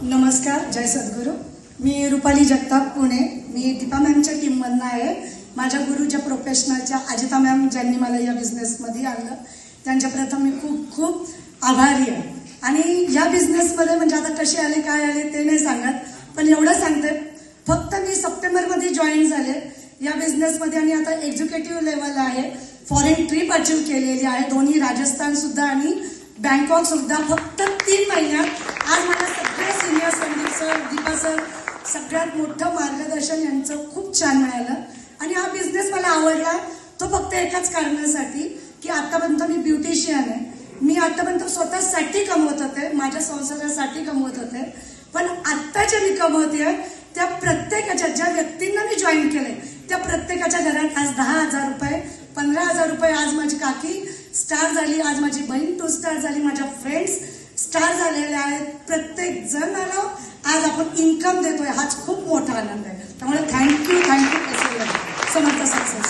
नमस्कार, जय सद्गुरू. मी रुपाली जगताप पुणे. मी दीपा मॅमच्या टीममधून आहे. माझ्या गुरुच्या प्रोफेशनलच्या अजिता मॅम ज्यांनी मला या बिझनेसमध्ये आणलं त्यांच्या प्रथम मी खूप खूप आभारी आहे. आणि या बिझनेसमध्ये म्हणजे आता कसे आले काय आले ते नाही सांगत, पण एवढं सांगते फक्त मी सप्टेंबरमध्ये जॉईन झाले या बिझनेसमध्ये आणि आता एक्झिक्युटिव्ह लेवल आहे. फॉरेन ट्रिप अचीव केलेली आहे, दोन्ही राजस्थान सुद्धा आणि बँकॉक सुद्धा फक्त 3 महिन्यात. आज मला सगळे senior Sandeep sir, Deepa sir सगळ्यात मोठं मार्गदर्शन यांचं खूप छान मिळालं. आणि हा बिझनेस मला आवडला तो फक्त एकाच कारणासाठी की आतापर्यंत मी ब्युटिशियन आहे. मी आतापर्यंत स्वतःसाठी कमवत होते, माझ्या संसारासाठी कमवत होते, पण आत्ता जे मी कमवते त्या प्रत्येकाच्या ज्या व्यक्तींना मी जॉईन केले त्या प्रत्येकाच्या घरात आज 10,000 रुपये, 15,000 रुपये. आज माझी काकी स्टार झाली, आज माझी बहीण 2 स्टार झाली, माझ्या फ्रेंड्स स्टार झालेले आहेत. प्रत्येक जण आलो आज आपण इन्कम देतोय, हाच खूप मोठा आनंद आहे. त्यामुळे थँक्यू समर्थ सक्सेस.